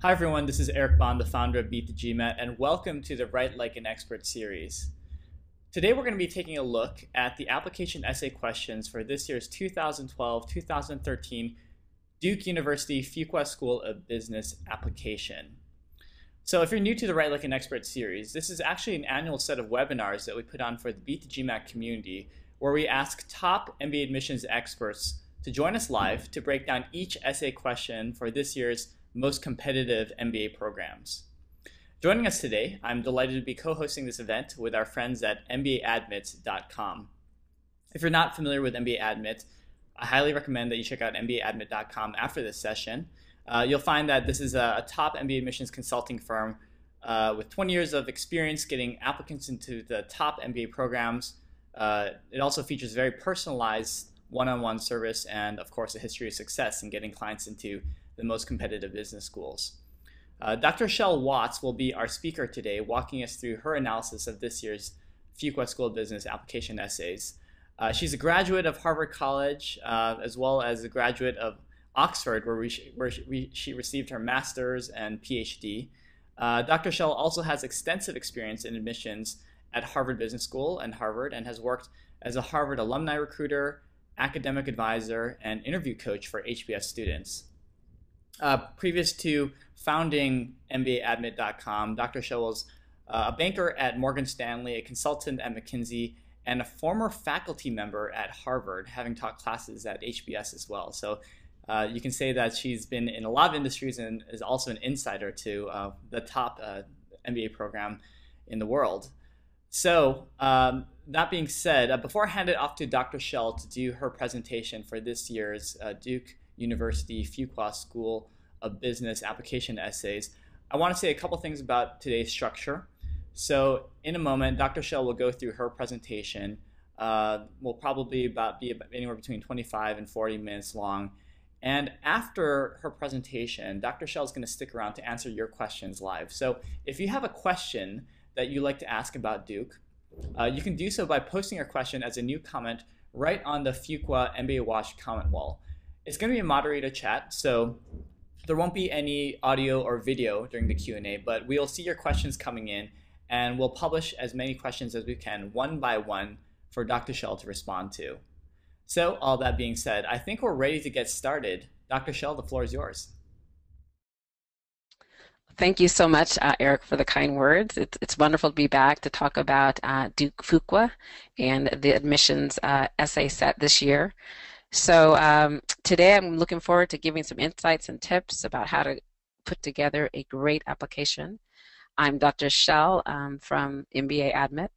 Hi everyone, this is Eric Bond, the founder of Beat the GMAT, and welcome to the Write Like an Expert series. Today we're going to be taking a look at the application essay questions for this year's 2012-2013 Duke University Fuqua School of Business application. So if you're new to the Write Like an Expert series, this is actually an annual set of webinars that we put on for the Beat the GMAT community, where we ask top MBA admissions experts to join us live to break down each essay question for this year's most competitive MBA programs. Joining us today, I'm delighted to be co-hosting this event with our friends at MBAadmit.com. If you're not familiar with MBA Admit, I highly recommend that you check out MBAadmit.com after this session. You'll find that this is a top MBA admissions consulting firm with 20 years of experience getting applicants into the top MBA programs. It also features very personalized one-on-one service and, of course, a history of success in getting clients into the most competitive business schools. Dr. Shell Watts will be our speaker today, walking us through her analysis of this year's Fuqua School of Business application essays. She's a graduate of Harvard College, as well as a graduate of Oxford, where she received her master's and PhD. Dr. Shell also has extensive experience in admissions at Harvard Business School and Harvard, and has worked as a Harvard alumni recruiter, academic advisor, and interview coach for HBS students. Previous to founding MBAadmit.com, Dr. Shell was a banker at Morgan Stanley, a consultant at McKinsey, and a former faculty member at Harvard, having taught classes at HBS as well. So you can say that she's been in a lot of industries and is also an insider to the top MBA program in the world. So that being said, before I hand it off to Dr. Shell to do her presentation for this year's Duke University Fuqua School of Business application essays, I want to say a couple things about today's structure. So in a moment, Dr. Shell will go through her presentation. Will probably be anywhere between 25 and 40 minutes long. And after her presentation, Dr. Shell is going to stick around to answer your questions live. So if you have a question that you'd like to ask about Duke, you can do so by posting your question as a new comment right on the Fuqua MBA Watch comment wall. It's going to be a moderator chat, so there won't be any audio or video during the Q&A, but we'll see your questions coming in, and we'll publish as many questions as we can, one by one, for Dr. Shell to respond to. So, all that being said, I think we're ready to get started. Dr. Shell, the floor is yours. Thank you so much, Eric, for the kind words. It's wonderful to be back to talk about Duke Fuqua and the admissions essay set this year. So today I'm looking forward to giving some insights and tips about how to put together a great application. I'm Dr. Shell from MBA Admit.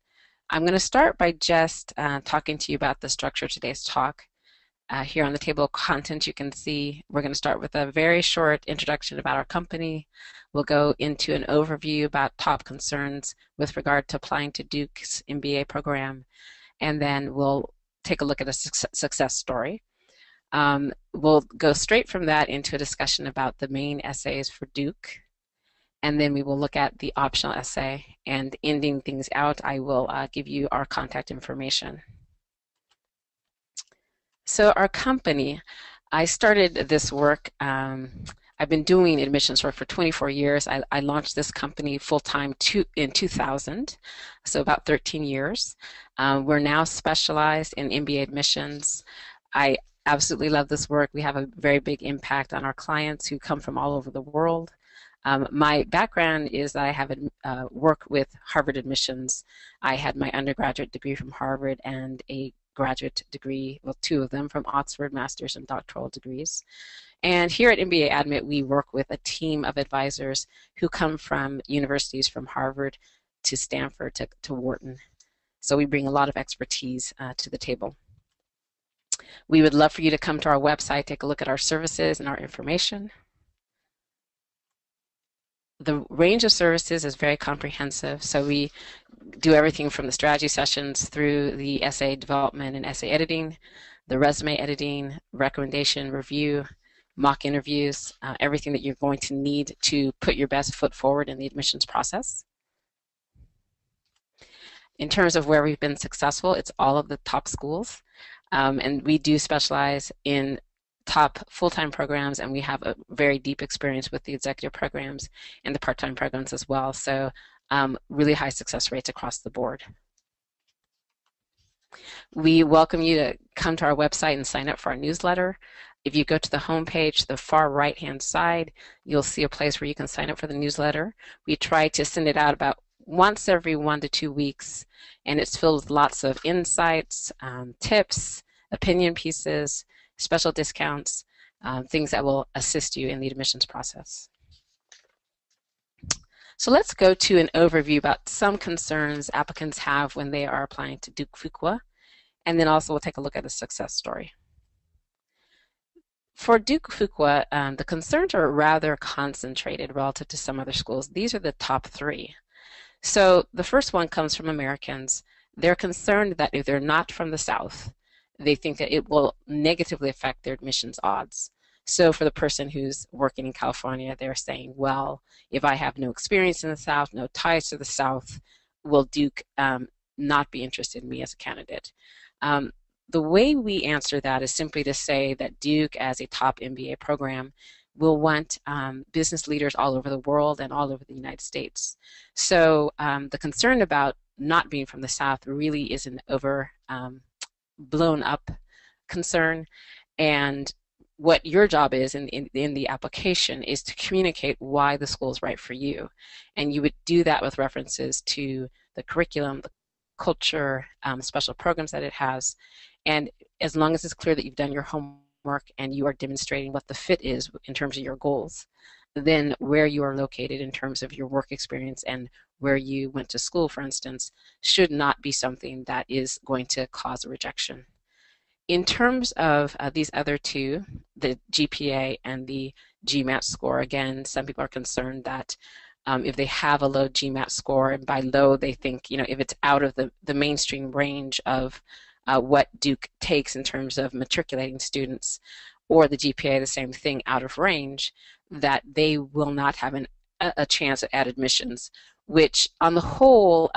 I'm going to start by just talking to you about the structure of today's talk. Here on the table of content, you can see we're going to start with a very short introduction about our company. We'll go into an overview about top concerns with regard to applying to Duke's MBA program, and then we'll take a look at a success story. We'll go straight from that into a discussion about the main essays for Duke, and then we will look at the optional essay, and ending things out, I will give you our contact information. So our company, I started this work, I've been doing admissions work for 24 years. I launched this company full-time in 2000, so about 13 years. We're now specialized in MBA admissions. I absolutely love this work. We have a very big impact on our clients who come from all over the world. My background is that I have worked with Harvard admissions. I had my undergraduate degree from Harvard and a graduate degree, well, two of them from Oxford, master's and doctoral degrees. And here at MBA Admit, we work with a team of advisors who come from universities from Harvard to Stanford to Wharton. So we bring a lot of expertise to the table. We would love for you to come to our website, take a look at our services and our information. The range of services is very comprehensive, so we do everything from the strategy sessions through the essay development and essay editing, the resume editing, recommendation review, mock interviews, everything that you're going to need to put your best foot forward in the admissions process. In terms of where we've been successful, it's all of the top schools, and we do specialize in top full-time programs, and we have a very deep experience with the executive programs and the part-time programs as well. So really high success rates across the board. We welcome you to come to our website and sign up for our newsletter. If you go to the homepage, the far right-hand side, you'll see a place where you can sign up for the newsletter. We try to send it out about once every 1 to 2 weeks, and it's filled with lots of insights, tips, opinion pieces, special discounts, things that will assist you in the admissions process. So let's go to an overview about some concerns applicants have when they are applying to Duke Fuqua, and then also we'll take a look at a success story. For Duke Fuqua, the concerns are rather concentrated relative to some other schools. These are the top 3. So the first one comes from Americans. They're concerned that if they're not from the South, they think that it will negatively affect their admissions odds. So for the person who's working in California, they're saying, well, if I have no experience in the South, no ties to the South, will Duke not be interested in me as a candidate? The way we answer that is simply to say that Duke, as a top MBA program, will want business leaders all over the world and all over the United States. So the concern about not being from the South really is an blown up concern, and what your job is in the application is to communicate why the school is right for you, and you would do that with references to the curriculum, the culture, special programs that it has, and as long as it's clear that you've done your homework and you are demonstrating what the fit is in terms of your goals, then where you are located in terms of your work experience and where you went to school, for instance, should not be something that is going to cause a rejection. In terms of these other two, the GPA and the GMAT score, again, some people are concerned that if they have a low GMAT score, and by low they think, if it's out of the mainstream range of what Duke takes in terms of matriculating students, or the GPA, the same thing, out of range, that they will not have a chance at admissions, which on the whole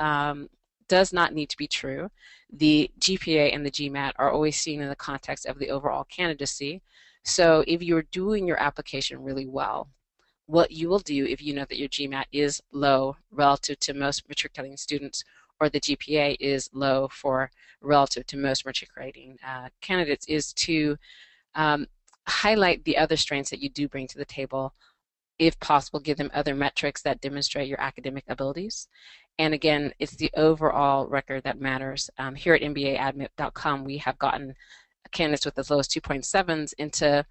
does not need to be true. The GPA and the GMAT are always seen in the context of the overall candidacy. So if you're doing your application really well, what you will do if you know that your GMAT is low relative to most matriculating students, or the GPA is low for relative to most matriculating candidates, is to highlight the other strengths that you do bring to the table. If possible, give them other metrics that demonstrate your academic abilities. And again, it's the overall record that matters. Here at MBAadmit.com, we have gotten candidates with as low as 2.7s into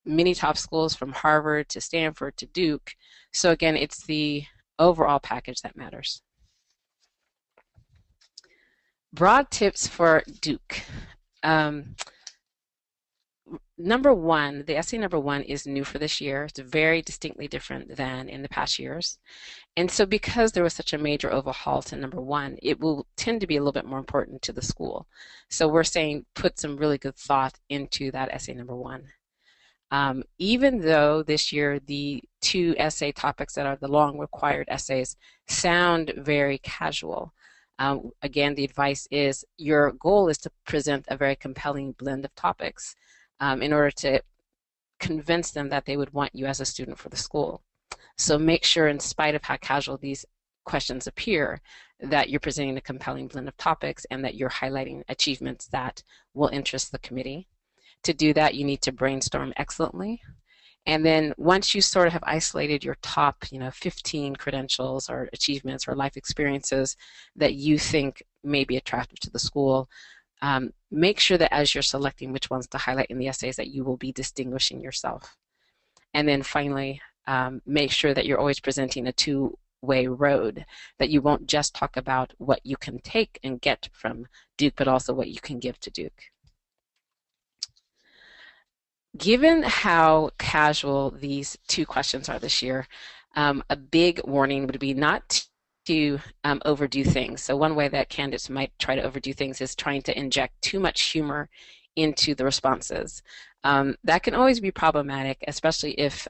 many top schools, from Harvard to Stanford to Duke. So again, it's the overall package that matters. Broad tips for Duke. Number one, the essay number 1 is new for this year. It's very distinctly different than in the past years. And so because there was such a major overhaul to number 1, it will tend to be a little bit more important to the school. So we're saying put some really good thought into that essay number 1. Even though this year the 2 essay topics that are the long required essays sound very casual, again, the advice is your goal is to present a very compelling blend of topics in order to convince them that they would want you as a student for the school. So make sure, in spite of how casual these questions appear, that you're presenting a compelling blend of topics and that you're highlighting achievements that will interest the committee. To do that, you need to brainstorm excellently. And then once you sort of have isolated your top 15 credentials or achievements or life experiences that you think may be attractive to the school, make sure that as you're selecting which ones to highlight in the essays, that you will be distinguishing yourself. And then finally, make sure that you're always presenting a two-way road, that you won't just talk about what you can take and get from Duke, but also what you can give to Duke. Given how casual these 2 questions are this year, a big warning would be not to overdo things. So one way that candidates might try to overdo things is trying to inject too much humor into the responses. That can always be problematic, especially if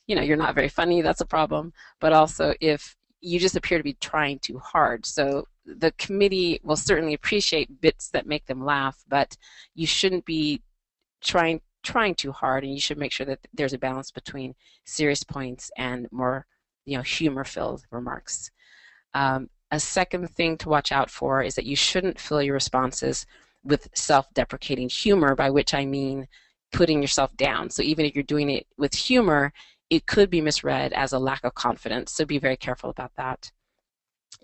you're not very funny. That's a problem. But also if you just appear to be trying too hard. So the committee will certainly appreciate bits that make them laugh, but you shouldn't be trying trying too hard, and you should make sure that there's a balance between serious points and more, humor-filled remarks. A second thing to watch out for is that you shouldn't fill your responses with self-deprecating humor, by which I mean putting yourself down. So even if you're doing it with humor, it could be misread as a lack of confidence. So be very careful about that.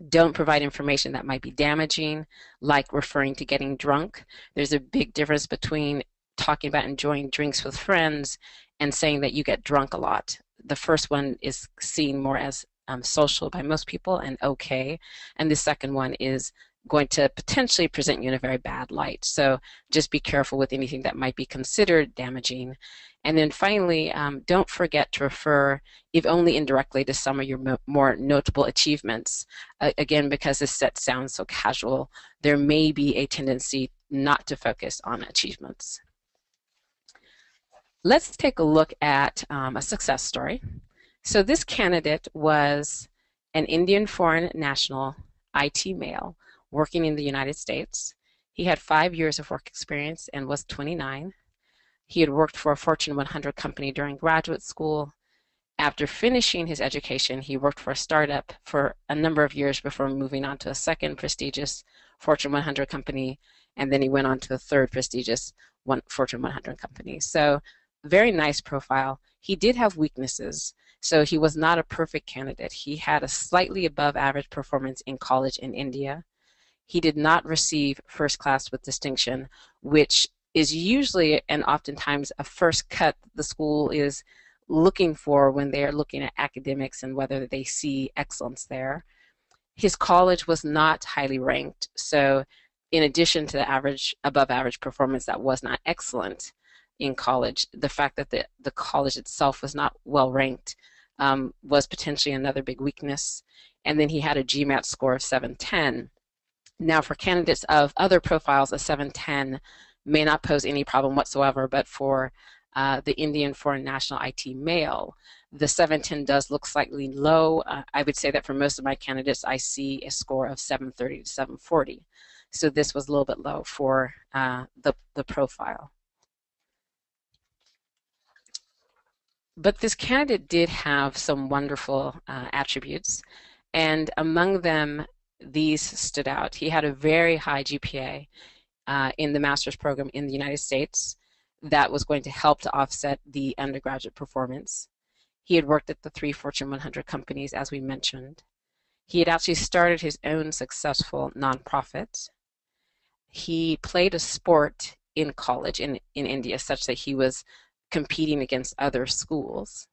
Don't provide information that might be damaging, like referring to getting drunk. There's a big difference between talking about enjoying drinks with friends and saying that you get drunk a lot. The first one is seen more as social by most people and okay, and the second one is going to potentially present you in a very bad light. So just be careful with anything that might be considered damaging. And then finally, don't forget to refer, if only indirectly, to some of your more notable achievements. Again, because this set sounds so casual, there may be a tendency not to focus on achievements. Let's take a look at a success story. So this candidate was an Indian foreign national IT male working in the United States. He had 5 years of work experience and was 29. He had worked for a Fortune 100 company during graduate school. After finishing his education, he worked for a startup for a number of years before moving on to a second prestigious Fortune 100 company, and then he went on to a third prestigious Fortune 100 company. So very nice profile. He did have weaknesses, so he was not a perfect candidate. He had a slightly above average performance in college in India. He did not receive first class with distinction, which is usually and oftentimes a first cut the school is looking for when they're looking at academics and whether they see excellence there. His college was not highly ranked, so in addition to the average, above average performance that was not excellent in college, the fact that the college itself was not well ranked was potentially another big weakness. And then he had a GMAT score of 710. Now for candidates of other profiles, a 710 may not pose any problem whatsoever, but for the Indian foreign national IT male, the 710 does look slightly low. I would say that for most of my candidates, I see a score of 730 to 740. So this was a little bit low for the profile. But this candidate did have some wonderful attributes, and among them, these stood out. He had a very high GPA in the master's program in the United States that was going to help to offset the undergraduate performance. He had worked at the 3 Fortune 100 companies, as we mentioned. He had actually started his own successful nonprofit. He played a sport in college in India such that he was competing against other schools.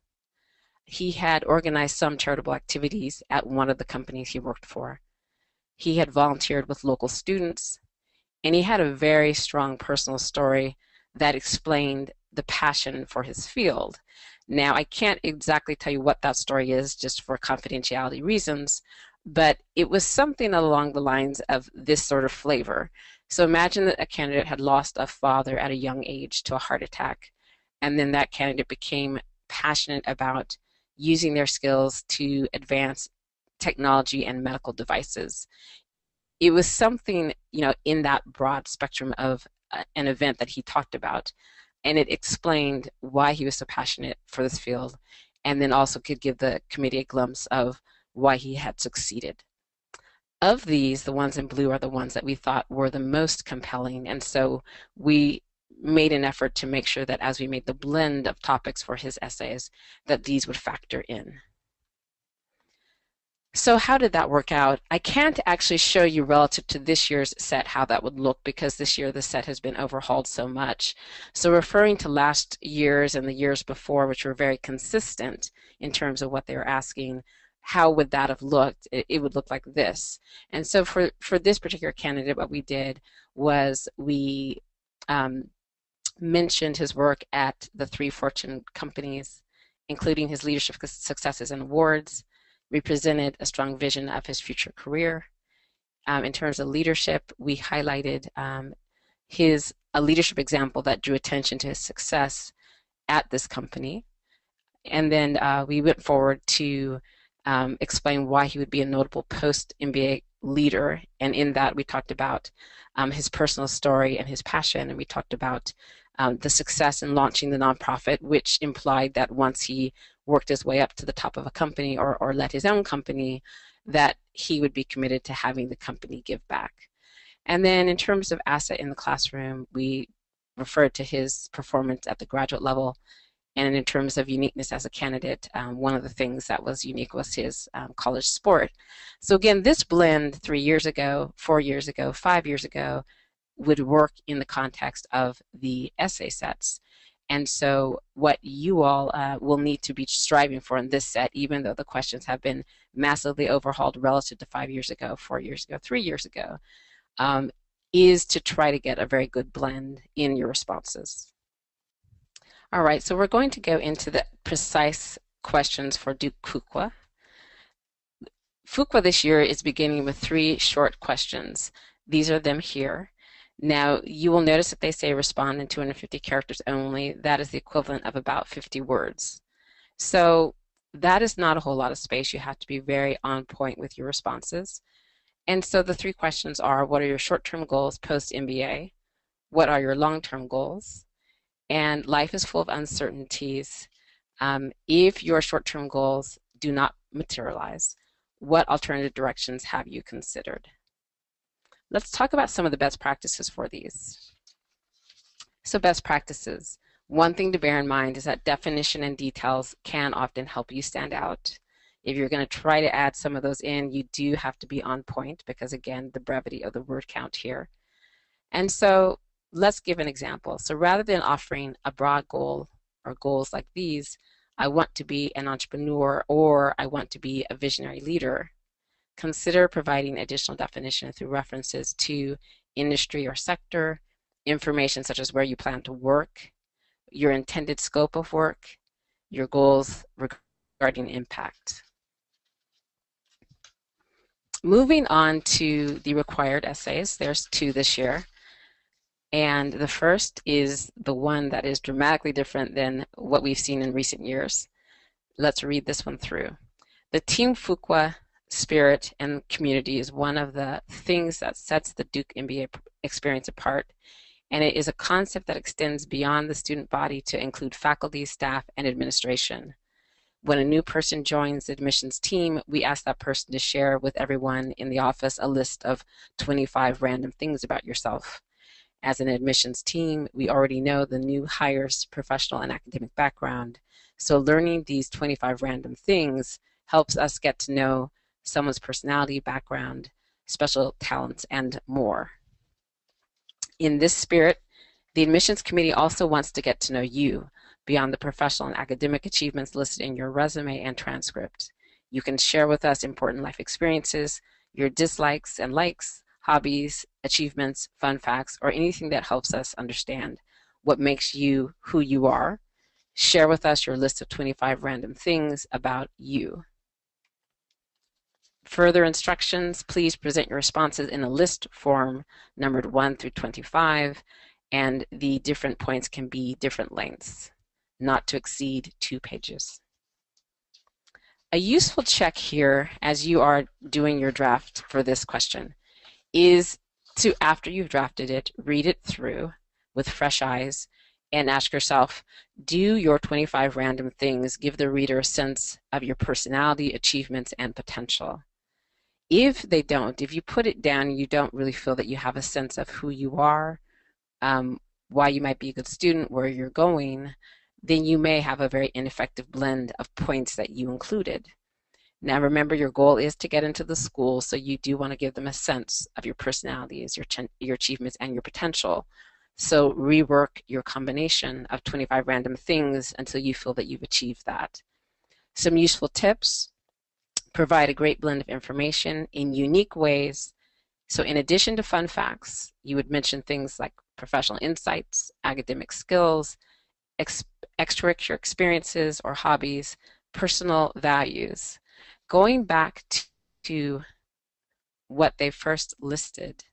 He had organized some charitable activities at one of the companies he worked for. He had volunteered with local students, and he had a very strong personal story that explained the passion for his field. Now, I can't exactly tell you what that story is just for confidentiality reasons, but it was something along the lines of this sort of flavor. So imagine that a candidate had lost a father at a young age to a heart attack, and then that candidate became passionate about using their skills to advance technology and medical devices. It was something, in that broad spectrum of an event that he talked about, and it explained why he was so passionate for this field, and then also could give the committee a glimpse of why he had succeeded. Of these, the ones in blue are the ones that we thought were the most compelling, and so we made an effort to make sure that as we made the blend of topics for his essays, that these would factor in. So how did that work out? I can't actually show you relative to this year's set how that would look because this year the set has been overhauled so much. So referring to last year's and the years before, which were very consistent in terms of what they were asking, how would that have looked? It would look like this. And so for this particular candidate, what we did was we mentioned his work at the 3 Fortune companies, including his leadership successes and awards. We presented a strong vision of his future career. In terms of leadership, we highlighted a leadership example that drew attention to his success at this company. And then we went forward to explain why he would be a notable post-MBA leader. And in that, we talked about his personal story and his passion, and we talked about the success in launching the nonprofit, which implied that once he worked his way up to the top of a company or led his own company, that he would be committed to having the company give back. And then in terms of asset in the classroom, we referred to his performance at the graduate level. And in terms of uniqueness as a candidate, one of the things that was unique was his college sport. So again, this blend 3 years ago, 4 years ago, 5 years ago would work in the context of the essay sets. And so what you all will need to be striving for in this set, even though the questions have been massively overhauled relative to 5 years ago, 4 years ago, 3 years ago, is to try to get a very good blend in your responses. All right, so we're going to go into the precise questions for Duke Fuqua. Fuqua this year is beginning with 3 short questions. These are them here. Now, you will notice that they say respond in 250 characters only. That is the equivalent of about 50 words. So that is not a whole lot of space. You have to be very on point with your responses. And so the 3 questions are, what are your short-term goals post-MBA? What are your long-term goals? And life is full of uncertainties. If your short-term goals do not materialize, what alternative directions have you considered? Let's talk about some of the best practices for these. So best practices. One thing to bear in mind is that definition and details can often help you stand out. If you're going to try to add some of those in, you do have to be on point because, again, the brevity of the word count here. And so let's give an example. So rather than offering a broad goal or goals like these, I want to be an entrepreneur or I want to be a visionary leader, consider providing additional definition through references to industry or sector, information such as where you plan to work, your intended scope of work, your goals regarding impact. Moving on to the required essays, there's 2 this year. And the first is the one that is dramatically different than what we've seen in recent years. Let's read this one through. The Team Fuqua spirit and community is one of the things that sets the Duke MBA experience apart, and it is a concept that extends beyond the student body to include faculty, staff, and administration. When a new person joins the admissions team, we ask that person to share with everyone in the office a list of 25 random things about yourself. As an admissions team, we already know the new hire's professional and academic background, so learning these 25 random things helps us get to know someone's personality, background, special talents, and more. In this spirit, the admissions committee also wants to get to know you beyond the professional and academic achievements listed in your resume and transcript. You can share with us important life experiences, your dislikes and likes, hobbies, achievements, fun facts, or anything that helps us understand what makes you who you are. Share with us your list of 25 random things about you. Further instructions, please present your responses in a list form numbered 1 through 25, and the different points can be different lengths, not to exceed 2 pages. A useful check here as you are doing your draft for this question is to, after you've drafted it, read it through with fresh eyes and ask yourself, do your 25 random things give the reader a sense of your personality, achievements, and potential? If they don't, if you put it down and you don't really feel that you have a sense of who you are, why you might be a good student, where you're going, then you may have a very ineffective blend of points that you included. Now remember, your goal is to get into the school, so you do want to give them a sense of your personalities, your achievements, and your potential. So rework your combination of 25 random things until you feel that you've achieved that. Some useful tips: provide a great blend of information in unique ways. So in addition to fun facts, you would mention things like professional insights, academic skills, extracurricular experiences or hobbies, personal values. Going back to what they first listed,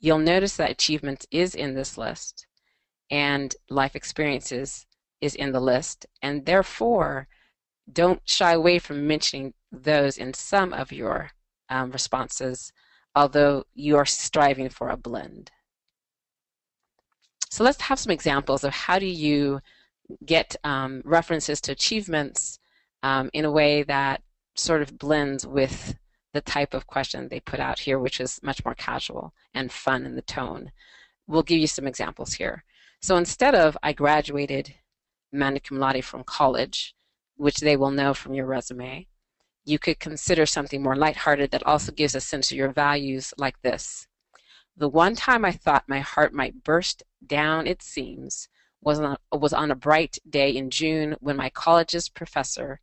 you'll notice that achievements is in this list and life experiences is in the list, and therefore don't shy away from mentioning those in some of your responses, although you are striving for a blend. So let's have some examples of how do you get references to achievements in a way that sort of blends with the type of question they put out here, which is much more casual and fun in the tone. We'll give you some examples here. So instead of I graduated magna cum laude from college, which they will know from your resume, you could consider something more lighthearted that also gives a sense of your values like this. The one time I thought my heart might burst down its seams was on a bright day in June when my college's president,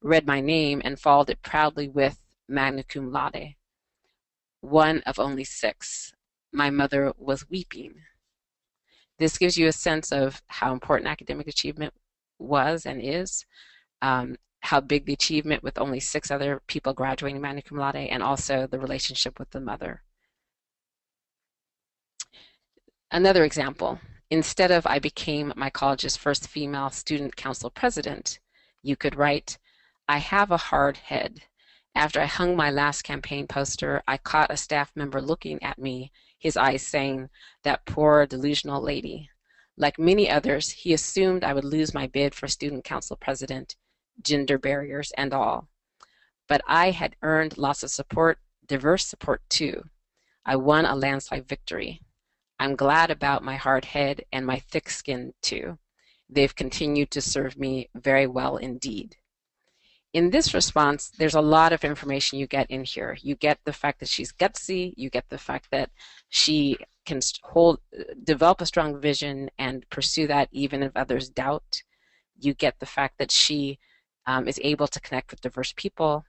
read my name and followed it proudly with magna cum laude. One of only 6. My mother was weeping. This gives you a sense of how important academic achievement was and is, how big the achievement with only 6 other people graduating magna cum laude, and also the relationship with the mother. Another example, instead of I became my college's first female student council president, you could write, I have a hard head. After I hung my last campaign poster, I caught a staff member looking at me, his eyes saying, that poor delusional lady. Like many others, he assumed I would lose my bid for student council president, gender barriers and all. But I had earned lots of support, diverse support too. I won a landslide victory. I'm glad about my hard head and my thick skin too. They've continued to serve me very well indeed. In this response, there's a lot of information you get in here. You get the fact that she's gutsy, you get the fact that she can develop a strong vision and pursue that even if others doubt. You get the fact that she is able to connect with diverse people.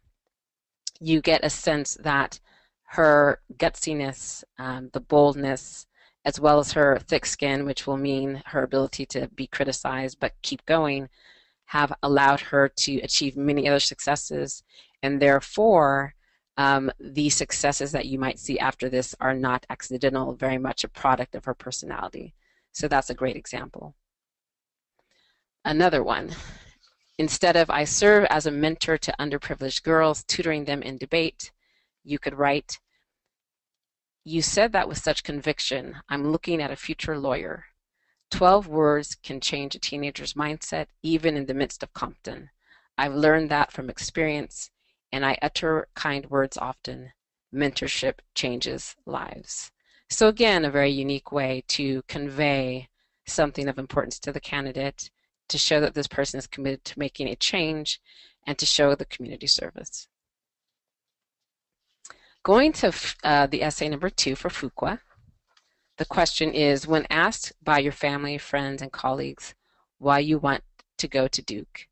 You get a sense that her gutsiness, the boldness, as well as her thick skin, which will mean her ability to be criticized but keep going, have allowed her to achieve many other successes, and therefore the successes that you might see after this are not accidental, very much a product of her personality. So that's a great example. Another one, instead of I serve as a mentor to underprivileged girls, tutoring them in debate, you could write, you said that with such conviction. I'm looking at a future lawyer. 12 words can change a teenager's mindset, even in the midst of Compton. I've learned that from experience, and I utter kind words often. Mentorship changes lives. So again, a very unique way to convey something of importance to the candidate, to show that this person is committed to making a change, and to show the community service. Going to the essay number 2 for Fuqua. The question is, when asked by your family, friends, and colleagues why you want to go to Duke,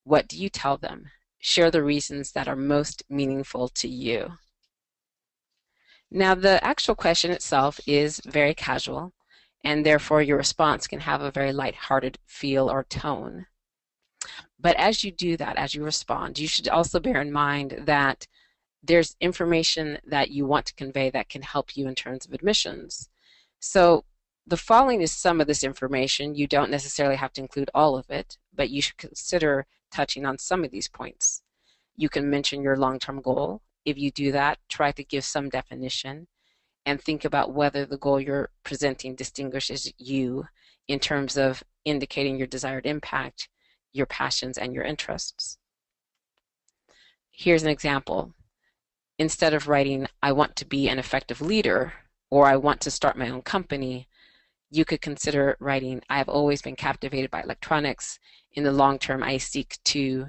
what do you tell them? Share the reasons that are most meaningful to you. Now, the actual question itself is very casual, and therefore your response can have a very lighthearted feel or tone. But as you do that, as you respond, you should also bear in mind that there's information that you want to convey that can help you in terms of admissions. So the following is some of this information. You don't necessarily have to include all of it, but you should consider touching on some of these points. You can mention your long-term goal. If you do that, try to give some definition and think about whether the goal you're presenting distinguishes you in terms of indicating your desired impact, your passions, and your interests. Here's an example. Instead of writing, I want to be an effective leader, or I want to start my own company, you could consider writing, I have always been captivated by electronics. In the long term, I seek to,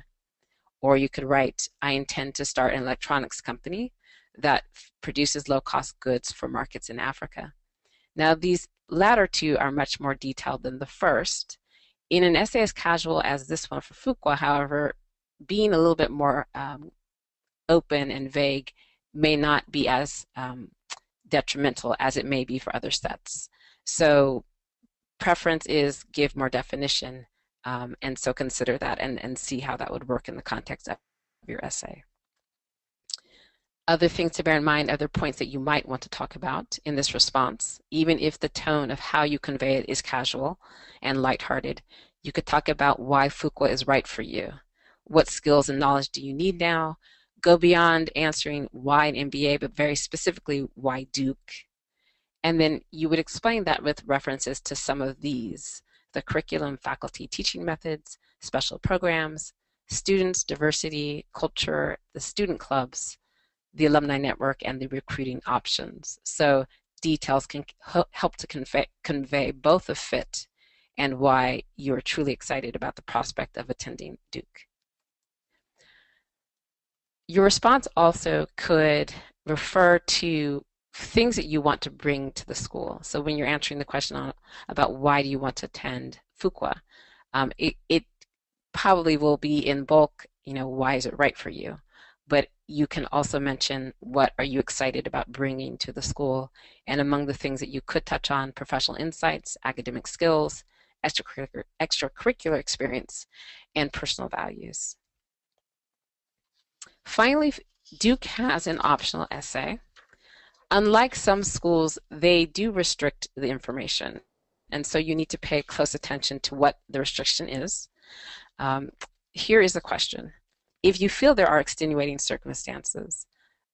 or you could write, I intend to start an electronics company that produces low-cost goods for markets in Africa. Now, these latter two are much more detailed than the first. In an essay as casual as this one for Fuqua, however, being a little bit more open and vague may not be as detrimental as it may be for other sets. So preference is give more definition, and so consider that and see how that would work in the context of your essay. Other things to bear in mind, other points that you might want to talk about in this response, even if the tone of how you convey it is casual and lighthearted, you could talk about why Fuqua is right for you. What skills and knowledge do you need now? Go beyond answering why an MBA, but very specifically, why Duke? And then you would explain that with references to some of these: the curriculum, faculty, teaching methods, special programs, students, diversity, culture, the student clubs, the alumni network, and the recruiting options. So details can help to convey both the fit and why you're truly excited about the prospect of attending Duke. Your response also could refer to things that you want to bring to the school. So when you're answering the question about why do you want to attend Fuqua, it probably will be in bulk, why is it right for you? But you can also mention what are you excited about bringing to the school. And among the things that you could touch on: professional insights, academic skills, extracurricular experience, and personal values. Finally, Duke has an optional essay. Unlike some schools, they do restrict the information. And so you need to pay close attention to what the restriction is. Here is the question. If you feel there are extenuating circumstances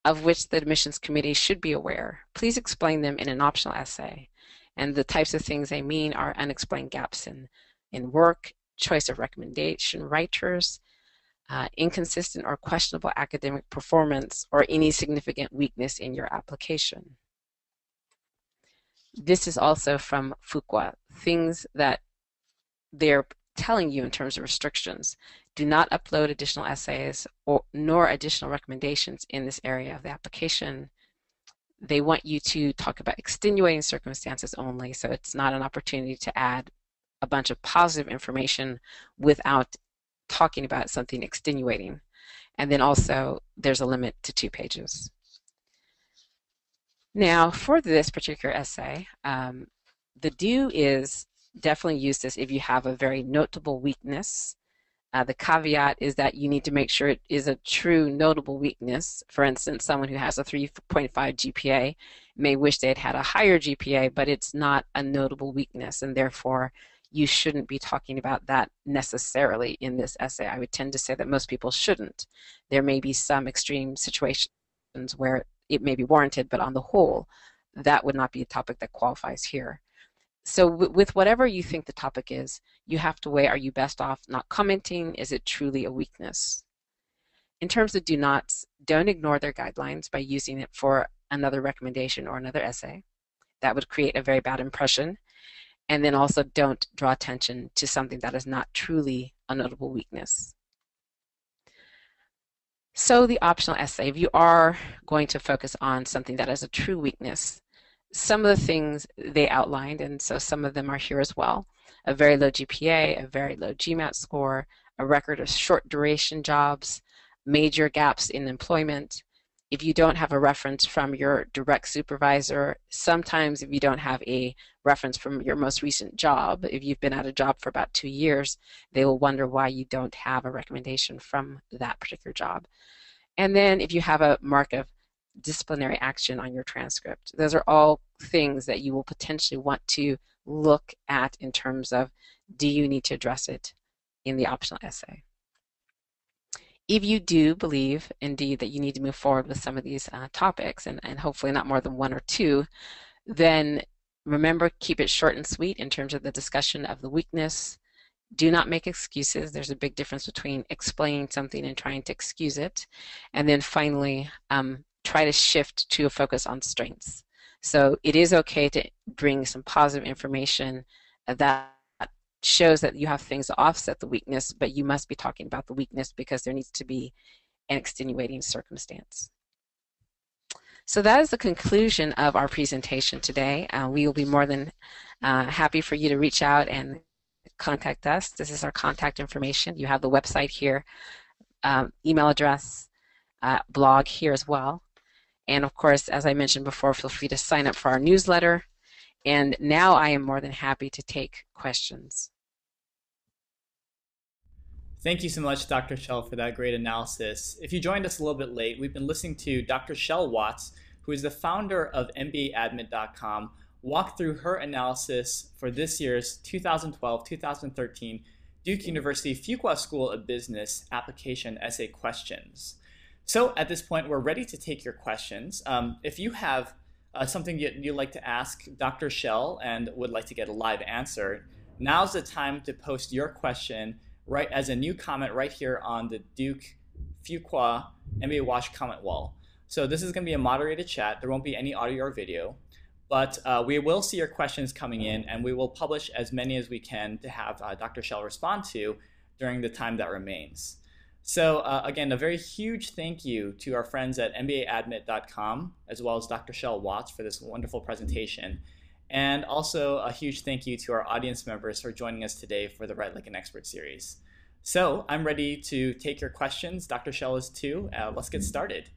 of which the admissions committee should be aware, please explain them in an optional essay. And the types of things they mean are unexplained gaps in work, choice of recommendation writers, inconsistent or questionable academic performance, or any significant weakness in your application. This is also from Fuqua. Things that they're telling you in terms of restrictions: do not upload additional essays nor additional recommendations in this area of the application. They want you to talk about extenuating circumstances only, so it's not an opportunity to add a bunch of positive information without talking about something extenuating. And then also there's a limit to 2 pages. Now for this particular essay, the do is definitely use this if you have a very notable weakness. The caveat is that you need to make sure it is a true notable weakness. For instance, someone who has a 3.5 GPA may wish they'd had a higher GPA, but it's not a notable weakness, and therefore you shouldn't be talking about that necessarily in this essay. I would tend to say that most people shouldn't. There may be some extreme situations where it may be warranted, but on the whole, that would not be a topic that qualifies here. So with whatever you think the topic is, you have to weigh: are you best off not commenting? Is it truly a weakness? In terms of do nots, don't ignore their guidelines by using it for another recommendation or another essay. That would create a very bad impression. And then also don't draw attention to something that is not truly a notable weakness. So the optional essay, if you are going to focus on something that is a true weakness, some of the things they outlined, and so some of them are here as well: a very low GPA, a very low GMAT score, a record of short duration jobs, major gaps in employment. If you don't have a reference from your direct supervisor, sometimes if you don't have a reference from your most recent job, if you've been at a job for about 2 years, they will wonder why you don't have a recommendation from that particular job. And then if you have a mark of disciplinary action on your transcript, those are all things that you will potentially want to look at in terms of, do you need to address it in the optional essay? If you do believe indeed that you need to move forward with some of these topics, and hopefully not more than 1 or 2, then remember, keep it short and sweet in terms of the discussion of the weakness. Do not make excuses. There's a big difference between explaining something and trying to excuse it. And then finally, try to shift to a focus on strengths. So it is okay to bring some positive information that shows that you have things to offset the weakness, but you must be talking about the weakness because there needs to be an extenuating circumstance. So that is the conclusion of our presentation today. We will be more than happy for you to reach out and contact us. This is our contact information. You have the website here, email address, blog here as well. And of course, as I mentioned before, feel free to sign up for our newsletter. And now I am more than happy to take questions. Thank you so much, Dr. Shell, for that great analysis. If you joined us a little bit late, we've been listening to Dr. Shell Watts, who is the founder of MBAadmit.com, walk through her analysis for this year's 2012-2013 Duke University Fuqua School of Business application essay questions. So at this point, we're ready to take your questions. If you have something you'd like to ask Dr. Shell and would like to get a live answer, now's the time to post your question right as a new comment right here on the Duke Fuqua MBA Watch comment wall. So this is going to be a moderated chat. There won't be any audio or video, but we will see your questions coming in, and we will publish as many as we can to have Dr. Shell respond to during the time that remains. So again, a very huge thank you to our friends at mbaadmit.com, as well as Dr. Shell Watts for this wonderful presentation. And also a huge thank you to our audience members for joining us today for the Write Like an Expert series. So I'm ready to take your questions. Dr. Shell is too. Let's get started.